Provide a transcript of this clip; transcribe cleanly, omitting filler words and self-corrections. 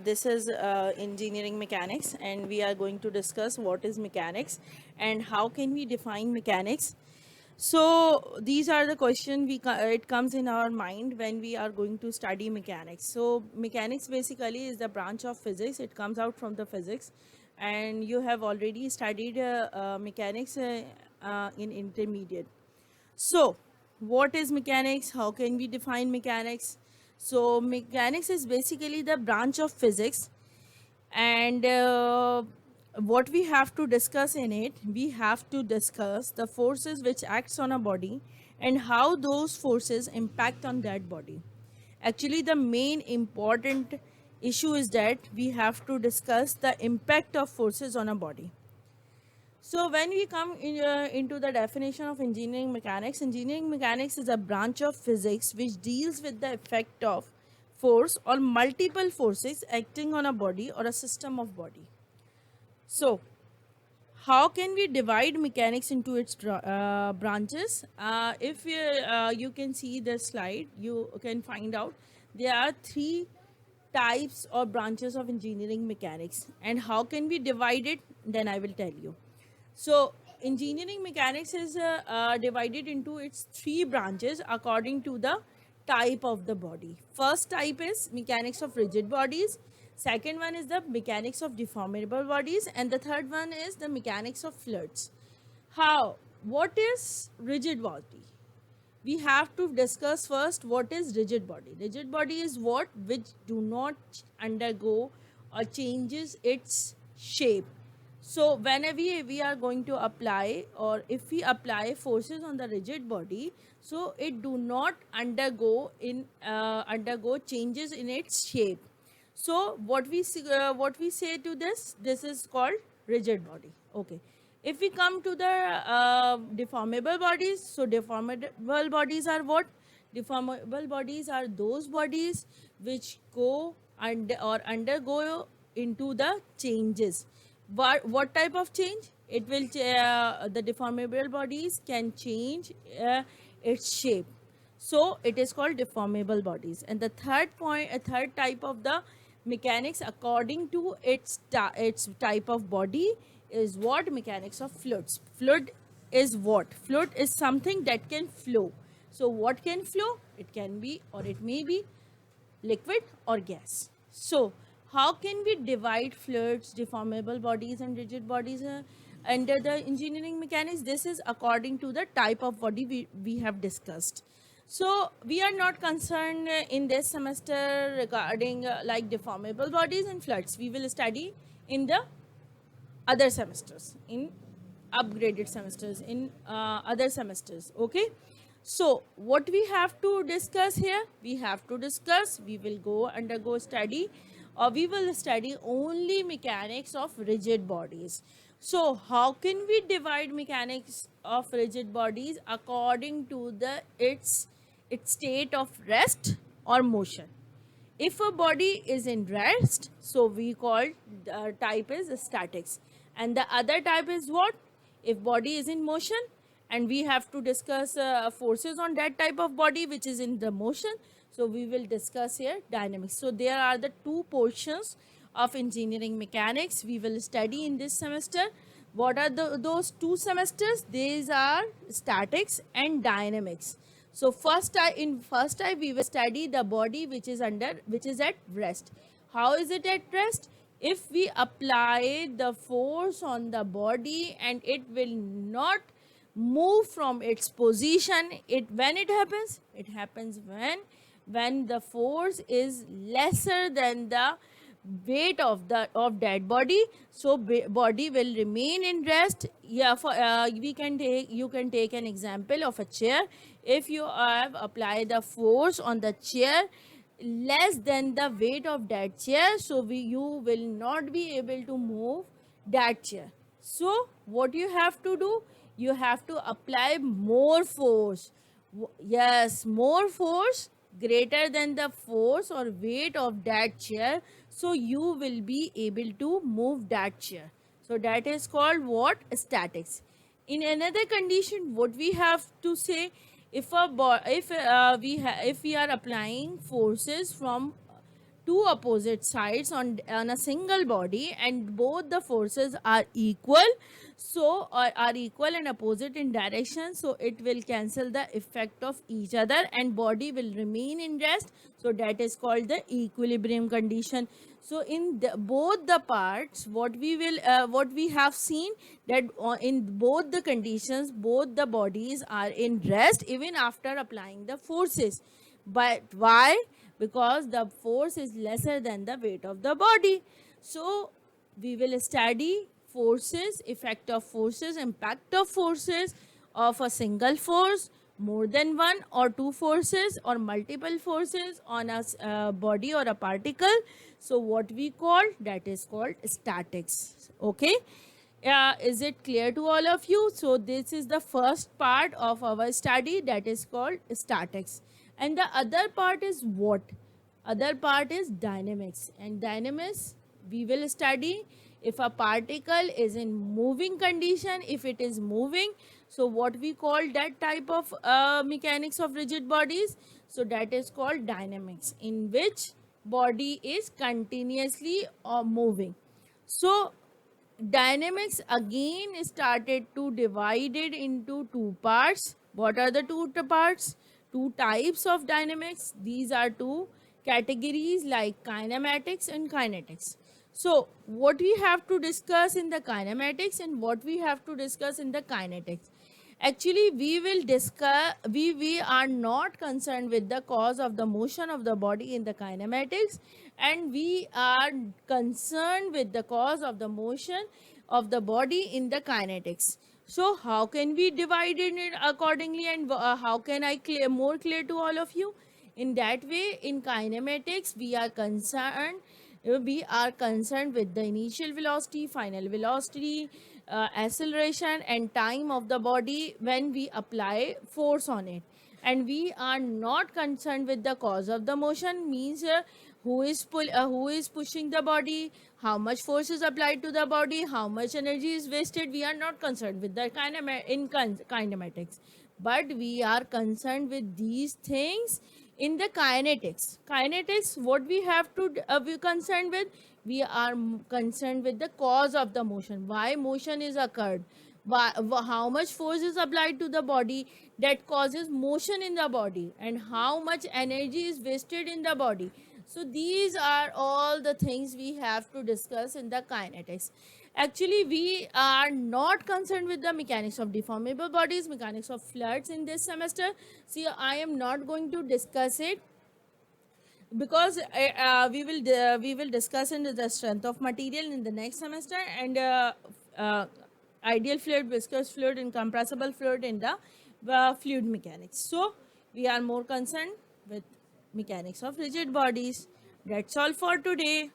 This is engineering mechanics, and we are going to discuss what is mechanics and how can we define mechanics. So these are the question it comes in our mind when we are going to study mechanics. So mechanics basically is the branch of physics. It comes out from the physics, and you have already studied mechanics in intermediate. So, what is mechanics? How can we define mechanics? So, mechanics is basically the branch of physics, and what we have to discuss in it, we have to discuss the forces which acts on a body and how those forces impact on that body. Actually, the main important issue is that we have to discuss the impact of forces on a body. So, when we come into the definition of engineering mechanics is a branch of physics which deals with the effect of force or multiple forces acting on a body or a system of body. So, how can we divide mechanics into its branches? If you can see the slide, you can find out there are three types or branches of engineering mechanics. And how can we divide it? Then I will tell you. So, engineering mechanics is divided into its three branches according to the type of the body. First type is mechanics of rigid bodies. Second one is the mechanics of deformable bodies, and the third one is the mechanics of fluids. How? What is rigid body? We have to discuss first what is rigid body. Rigid body is what which do not undergo or changes its shape. So whenever we are going to apply, or if we apply forces on the rigid body, so it do not undergo changes in its shape. So what we say to this is called rigid body. Okay. If we come to the deformable bodies, so deformable bodies are what? Deformable bodies are those bodies which go or undergo into the changes. What type of change? It will the deformable bodies can change its shape, so it is called deformable bodies. And the third point, a third type of the mechanics according to its type of body is what? Mechanics of fluids. Fluid is what? Fluid is something that can flow. So what can flow? It can be, or it may be, liquid or gas. So, how can we divide fluids, deformable bodies, and rigid bodies under the engineering mechanics? This is according to the type of body we have discussed. So, we are not concerned in this semester regarding like deformable bodies and fluids. We will study in the other semesters, in upgraded semesters, in other semesters. Okay. So what we have to discuss here? We have to discuss, we will go undergo study, or we will study only mechanics of rigid bodies. So how can we divide mechanics of rigid bodies according to the its state of rest or motion? If a body is in rest, so we call type is statics, and the other type is what? If body is in motion, and we have to discuss forces on that type of body which is in the motion, so we will discuss here dynamics. So there are the two portions of engineering mechanics we will study in this semester. What are those two semesters? These are statics and dynamics. So in first type we will study the body which is at rest. How is it at rest? If we apply the force on the body and it will not move from its position, it happens when the force is lesser than the weight of that body. So body will remain in rest. Yeah, for we can take you can take an example of a chair. If you have applied the force on the chair less than the weight of that chair, so you will not be able to move that chair. So what you have to do? You have to apply more force. Yes, more force greater than the force or weight of that chair, so you will be able to move that chair. So that is called what? Statics. In another condition, what we have to say, if we are applying forces from two opposite sides on a single body and both the forces are equal, so or are equal and opposite in direction, so it will cancel the effect of each other and body will remain in rest, so that is called the equilibrium condition. So in both the parts, what we have seen that in both the conditions both the bodies are in rest even after applying the forces. But why? Because the force is lesser than the weight of the body. So we will study forces, effect of forces, impact of forces of a single force, more than one or two forces or multiple forces on a body or a particle. So what we call, that is called statics. Okay. Is it clear to all of you? So this is the first part of our study, that is called statics. And the other part is what? Other part is dynamics. And dynamics we will study if a particle is in moving condition, if it is moving. So what we call that type of mechanics of rigid bodies? So that is called dynamics, in which body is continuously moving. So dynamics again started to divide it into two parts. What are the two parts? Two types of dynamics. These are two categories like kinematics and kinetics. So what we have to discuss in the kinematics and what we have to discuss in the kinetics? Actually we will discuss, we are not concerned with the cause of the motion of the body in the kinematics, and we are concerned with the cause of the motion of the body in the kinetics. So how can we divide it accordingly, and how can I more clear to all of you? In that way, in kinematics we are concerned with the initial velocity, final velocity, acceleration and time of the body when we apply force on it. And we are not concerned with the cause of the motion, means who is pushing the body, how much force is applied to the body, how much energy is wasted. We are not concerned with the kinematics, but we are concerned with these things in the kinetics. Kinetics, what we have to be concerned with? We are concerned with the cause of the motion, why motion is occurred, how much force is applied to the body that causes motion in the body, and how much energy is wasted in the body. So these are all the things we have to discuss in the kinetics. Actually we are not concerned with the mechanics of deformable bodies, mechanics of fluids in this semester. See, I am not going to discuss it because we will discuss in the strength of material in the next semester, and ideal fluid, viscous fluid, incompressible fluid in the fluid mechanics. So we are more concerned with mechanics of rigid bodies. That's all for today.